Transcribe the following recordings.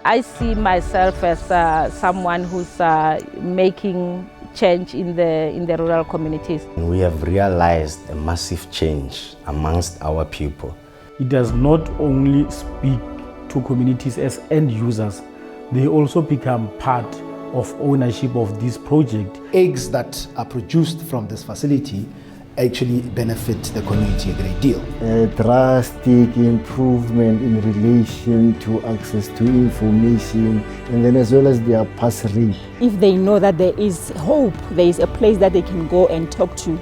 I see myself as someone who's making change in the rural communities. We have realized a massive change amongst our people. It does not only speak to communities as end users, they also become part of ownership of this project. Eggs that are produced from this facility actually benefit the community a great deal. A drastic improvement in relation to access to information, and then as well as their pass rate. If they know that there is hope, there is a place that they can go and talk to,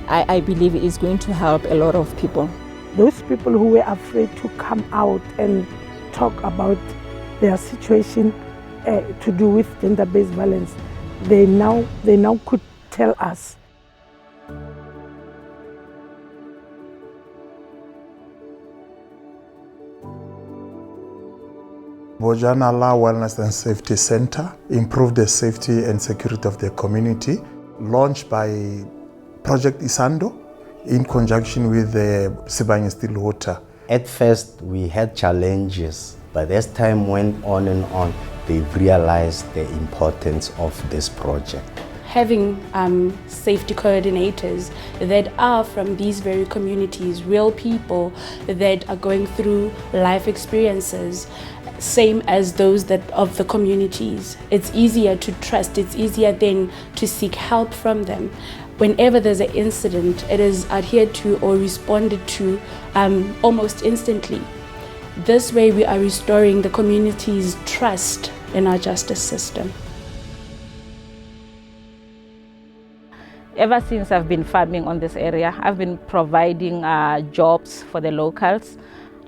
I believe it is going to help a lot of people. Those people who were afraid to come out and talk about their situation to do with gender-based violence, they now could tell us. Bojanala Wellness and Safety Center improved the safety and security of the community, launched by Project Isando in conjunction with the Sibanye-Stillwater. At first, we had challenges, but as time went on and on, they've realized the importance of this project. Having safety coordinators that are from these very communities, real people that are going through life experiences, same as those that of the communities. It's easier to trust, it's easier then to seek help from them. Whenever there's an incident, it is adhered to or responded to almost instantly. This way we are restoring the community's trust in our justice system. Ever since I've been farming on this area, I've been providing jobs for the locals.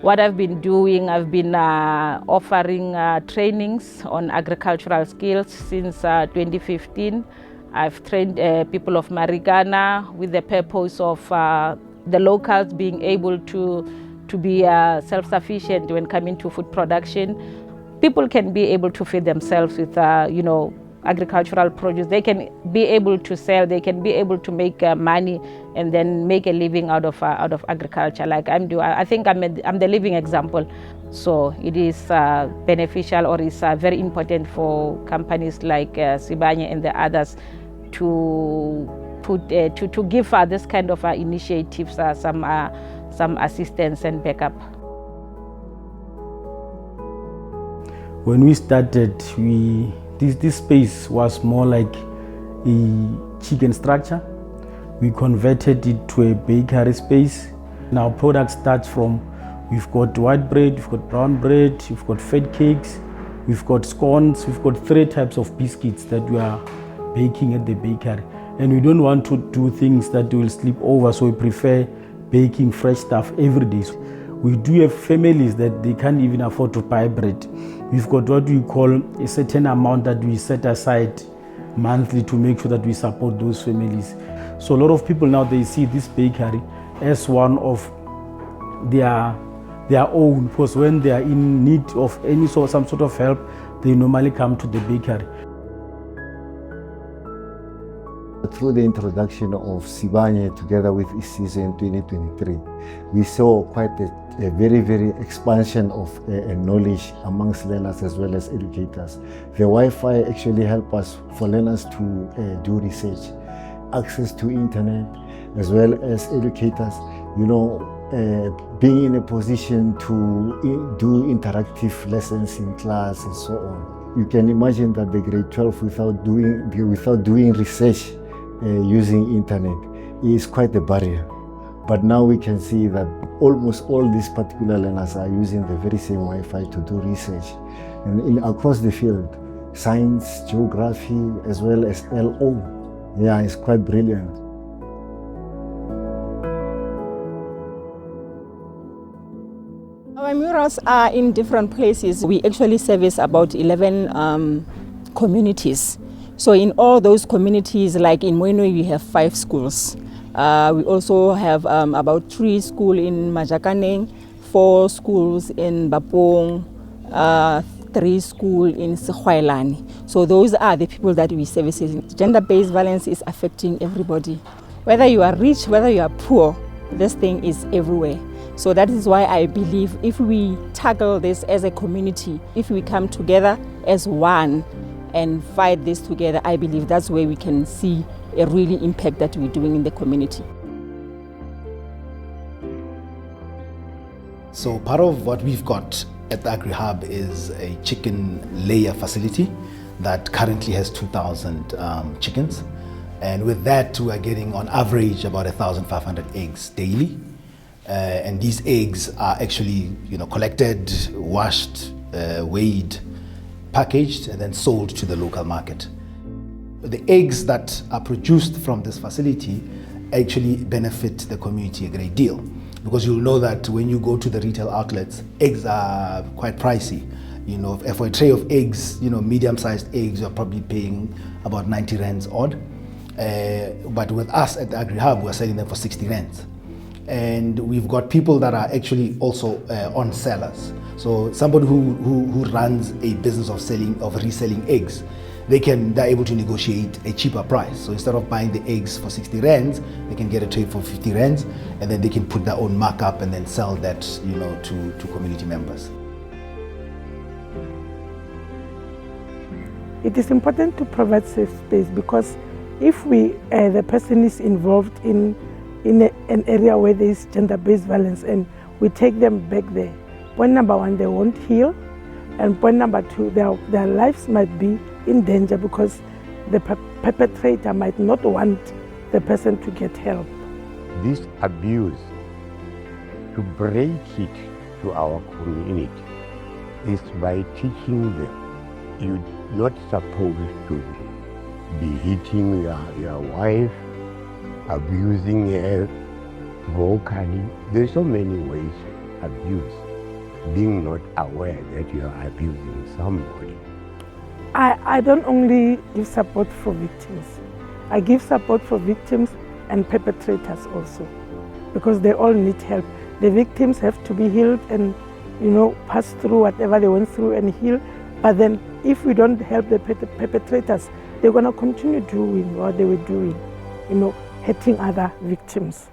What I've been doing, I've been offering trainings on agricultural skills since 2015. I've trained people of Marikana with the purpose of the locals being able to be self-sufficient when coming to food production. People can be able to feed themselves with, agricultural produce. They can be able to sell, they can be able to make money and then make a living out of agriculture like I'm doing. I think I'm the living example. So it is beneficial, or is very important for companies like Sibanye and the others to give this kind of initiatives some assistance and backup. When we started, this space was more like a chicken structure. We converted it to a bakery space. Now product starts from, we've got white bread, we've got brown bread, we've got fat cakes, we've got scones, we've got 3 types of biscuits that we are baking at the bakery. And we don't want to do things that will slip over, so we prefer baking fresh stuff every day. We do have families that they can't even afford to buy bread. We've got what we call a certain amount that we set aside monthly to make sure that we support those families. So a lot of people now, they see this bakery as one of their own, because when they are in need of some sort of help, they normally come to the bakery. Through the introduction of Sibanye together with ISIS in 2023, we saw quite a very, very expansion of knowledge amongst learners as well as educators. The Wi-Fi actually helped us for learners to do research, access to internet, as well as educators, being in a position to do interactive lessons in class and so on. You can imagine that the grade 12 without doing research using internet is quite a barrier. But now we can see that almost all these particular learners are using the very same Wi-Fi to do research. And across the field, science, geography, as well as LO. Yeah, it's quite brilliant. Our murals are in different places. We actually service about 11 communities. So in all those communities, like in Moinoi, we have 5 schools. We also have about 3 schools in Majakaneng, 4 schools in Bapong, 3 schools in Sekhuailani. So those are the people that we service. Gender-based violence is affecting everybody. Whether you are rich, whether you are poor, this thing is everywhere. So that is why I believe if we tackle this as a community, if we come together as one and fight this together, I believe that's where we can see a really impact that we're doing in the community. So part of what we've got at the Agri-Hub is a chicken layer facility that currently has 2,000 chickens. And with that, we are getting on average about 1,500 eggs daily. And these eggs are actually collected, washed, weighed, packaged, and then sold to the local market. The eggs that are produced from this facility actually benefit the community a great deal, because you'll know that when you go to the retail outlets, eggs are quite pricey. For a tray of eggs, medium-sized eggs, you're probably paying about 90 rands odd. But with us at the Agri-Hub, we're selling them for 60 rands. And we've got people that are actually also on sellers. So somebody who runs a business of reselling eggs, they're able to negotiate a cheaper price. So instead of buying the eggs for 60 rands, they can get a tray for 50 rands, and then they can put their own markup and then sell that to community members. It is important to provide safe space, because if the person is involved in an area where there is gender-based violence and we take them back there, point number one, they won't heal, and point number two, their lives might be in danger because the perpetrator might not want the person to get help. This abuse, to break it to our community, is by teaching them you're not supposed to be hitting your wife, abusing her vocally. There's so many ways to abuse, being not aware that you are abusing somebody. I don't only give support for victims. I give support for victims and perpetrators also, because they all need help. The victims have to be healed and pass through whatever they went through and heal. But then if we don't help the perpetrators, they're going to continue doing what they were doing, hurting other victims.